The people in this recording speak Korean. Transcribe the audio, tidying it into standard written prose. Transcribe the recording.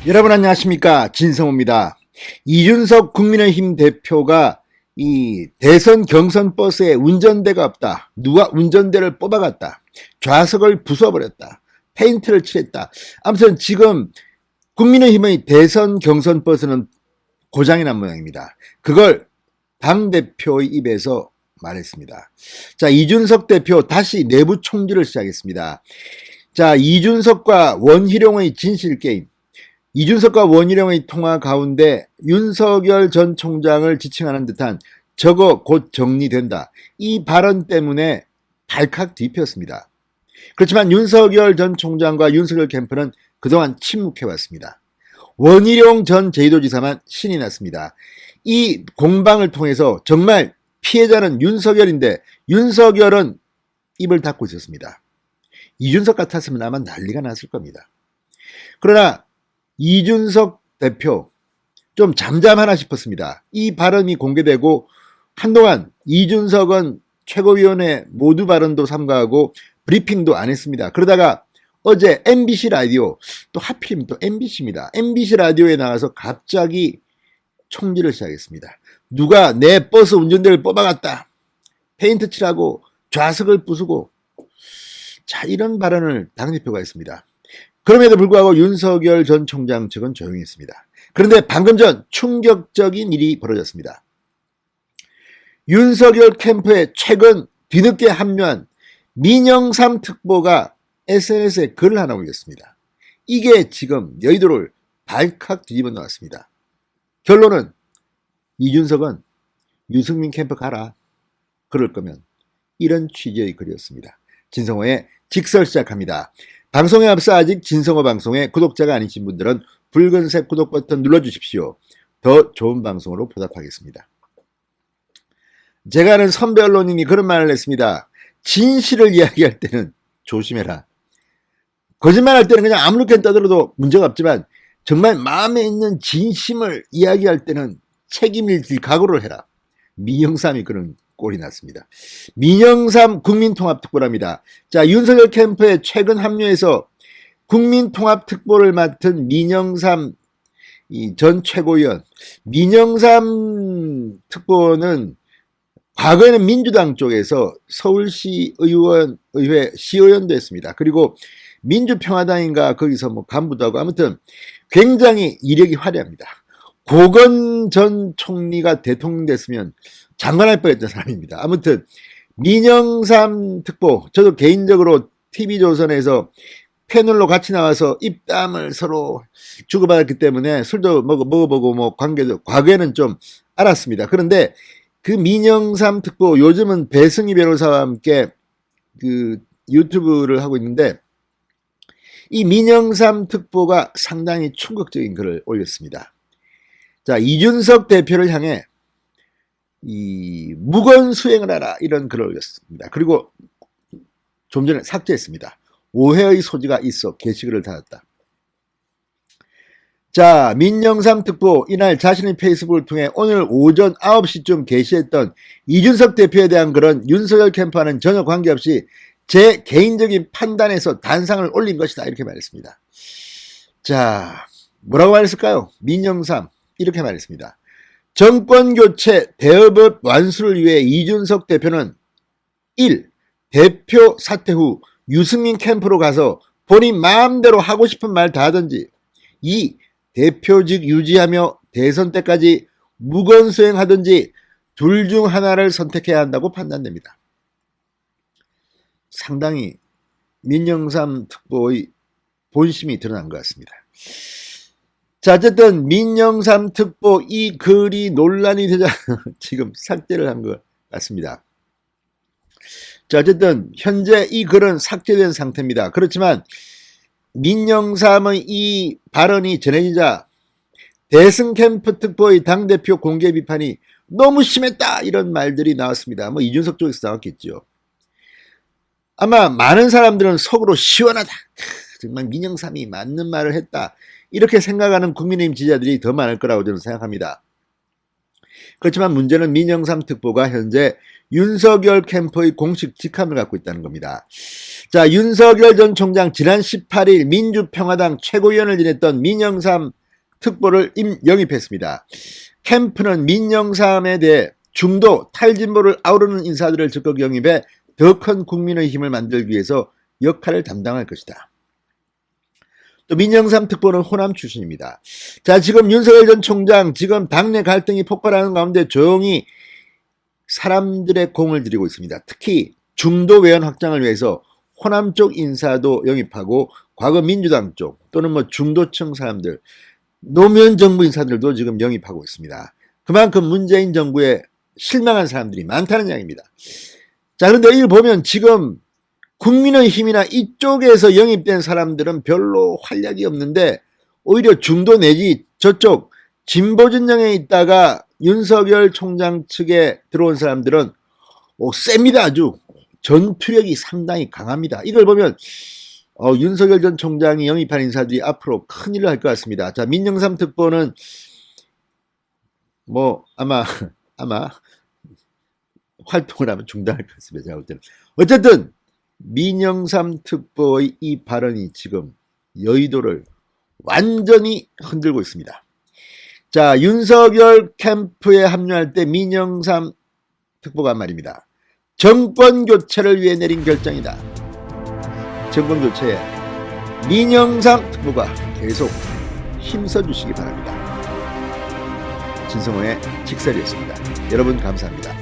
여러분 안녕하십니까, 진성호입니다. 이준석 국민의힘 대표가 이 대선 경선 버스에 운전대가 없다, 누가 운전대를 뽑아갔다, 좌석을 부숴버렸다, 페인트를 칠했다. 아무튼 지금 국민의힘의 대선 경선 버스는 고장이 난 모양입니다. 그걸 당대표의 입에서 말했습니다. 자, 이준석 대표 다시 내부 총질을 시작했습니다. 자, 이준석과 원희룡의 진실게임, 이준석과 원희룡의 통화 가운데 윤석열 전 총장을 지칭하는 듯한 "저거 곧 정리된다", 이 발언 때문에 발칵 뒤폈습니다. 그렇지만 윤석열 전 총장과 윤석열 캠프는 그동안 침묵해왔습니다. 원희룡 전 제주도지사만 신이 났습니다. 이 공방을 통해서 정말 피해자는 윤석열인데 윤석열은 입을 닫고 있었습니다. 이준석 같았으면 아마 난리가 났을 겁니다. 그러나 이준석 대표 좀 잠잠하나 싶었습니다. 이 발언이 공개되고 한동안 이준석은 최고위원회 모두 발언도 삼가하고 브리핑도 안 했습니다. 그러다가 어제 MBC 라디오, 또 하필이면 또 MBC입니다. MBC 라디오에 나와서 갑자기 총질을 시작했습니다. 누가 내 버스 운전대를 뽑아갔다, 페인트 칠하고 좌석을 부수고, 자, 이런 발언을 당대표가 했습니다. 그럼에도 불구하고 윤석열 전 총장 측은 조용히 했습니다. 그런데 방금 전 충격적인 일이 벌어졌습니다. 윤석열 캠프에 최근 뒤늦게 합류한 민영삼 특보가 SNS에 글을 하나 올렸습니다. 이게 지금 여의도를 발칵 뒤집어 놓았습니다. 결론은 이준석은 유승민 캠프 가라, 그럴 거면, 이런 취지의 글이었습니다. 진성호의 직설 시작합니다. 방송에 앞서 아직 진성호 방송에 구독자가 아니신 분들은 붉은색 구독 버튼 눌러주십시오. 더 좋은 방송으로 보답하겠습니다. 제가 아는 선배 언론인이 그런 말을 했습니다. 진실을 이야기할 때는 조심해라. 거짓말할 때는 그냥 아무렇게나 떠들어도 문제가 없지만 정말 마음에 있는 진심을 이야기할 때는 책임을 질 각오를 해라. 민영삼이 그런 꼴이 났습니다. 민영삼 국민통합특보랍니다. 자, 윤석열 캠프에 최근 합류해서 국민통합특보를 맡은 민영삼 전 최고위원, 민영삼 특보는 과거에는 민주당 쪽에서 서울시 의회 시의원도 했습니다. 그리고 민주평화당인가 거기서 뭐 간부도 하고, 아무튼 굉장히 이력이 화려합니다. 고건 전 총리가 대통령 됐으면 장관할 뻔했던 사람입니다. 아무튼 민영삼 특보, 저도 개인적으로 TV조선에서 패널로 같이 나와서 입담을 서로 주고받았기 때문에 술도 먹어보고 뭐 관계도 과거에는 좀 알았습니다. 그런데 그 민영삼 특보, 요즘은 배승희 변호사와 함께 그 유튜브를 하고 있는데, 이 민영삼 특보가 상당히 충격적인 글을 올렸습니다. 자, 이준석 대표를 향해 이 무건 수행을 하라, 이런 글을 올렸습니다. 그리고 좀 전에 삭제했습니다. 오해의 소지가 있어 게시글을 닫았다. 자, 민영삼 특보 이날 자신의 페이스북을 통해 오늘 오전 9시쯤 게시했던 이준석 대표에 대한 글은 윤석열 캠프와는 전혀 관계없이 제 개인적인 판단에서 단상을 올린 것이다, 이렇게 말했습니다. 자, 뭐라고 말했을까요? 민영삼 이렇게 말했습니다. 정권교체 대업업 완수를 위해 이준석 대표는 1. 대표 사퇴 후 유승민 캠프로 가서 본인 마음대로 하고 싶은 말 다 하든지, 2. 대표직 유지하며 대선 때까지 무건수행하든지 둘 중 하나를 선택해야 한다고 판단됩니다. 상당히 민영삼 특보의 본심이 드러난 것 같습니다. 자, 어쨌든 민영삼 특보 이 글이 논란이 되자 지금 삭제를 한 것 같습니다. 자, 어쨌든 현재 이 글은 삭제된 상태입니다. 그렇지만 민영삼의 이 발언이 전해지자 대승 캠프 특보의 당대표 공개 비판이 너무 심했다, 이런 말들이 나왔습니다. 뭐 이준석 쪽에서 나왔겠죠. 아마 많은 사람들은 속으로 시원하다, 정말 민영삼이 맞는 말을 했다, 이렇게 생각하는 국민의힘 지지자들이 더 많을 거라고 저는 생각합니다. 그렇지만 문제는 민영삼 특보가 현재 윤석열 캠프의 공식 직함을 갖고 있다는 겁니다. 자, 윤석열 전 총장 지난 18일 민주평화당 최고위원을 지냈던 민영삼 특보를 영입했습니다. 캠프는 민영삼에 대해 중도 탈진보를 아우르는 인사들을 적극 영입해 더 큰 국민의 힘을 만들기 위해서 역할을 담당할 것이다. 또 민영삼 특보는 호남 출신입니다. 자, 지금 윤석열 전 총장 지금 당내 갈등이 폭발하는 가운데 조용히 사람들의 공을 들이고 있습니다. 특히 중도 외연 확장을 위해서 호남 쪽 인사도 영입하고 과거 민주당 쪽 또는 뭐 중도층 사람들, 노무현 정부 인사들도 지금 영입하고 있습니다. 그만큼 문재인 정부에 실망한 사람들이 많다는 이야기입니다. 자, 그런데 이걸 보면 지금 국민의힘이나 이쪽에서 영입된 사람들은 별로 활약이 없는데 오히려 중도 내지 저쪽 진보 진영에 있다가 윤석열 총장 측에 들어온 사람들은 셉니다. 아주 전투력이 상당히 강합니다. 이걸 보면 윤석열 전 총장이 영입한 인사들이 앞으로 큰일을 할 것 같습니다. 자, 민영삼 특보는 뭐 아마 활동을 하면 중단할 것 같습니다. 제가 볼 때는. 어쨌든 민영삼 특보의 이 발언이 지금 여의도를 완전히 흔들고 있습니다. 자, 윤석열 캠프에 합류할 때 민영삼 특보가 한 말입니다. 정권 교체를 위해 내린 결정이다. 정권 교체에 민영삼 특보가 계속 힘써 주시기 바랍니다. 진성호의 직설이었습니다. 여러분 감사합니다.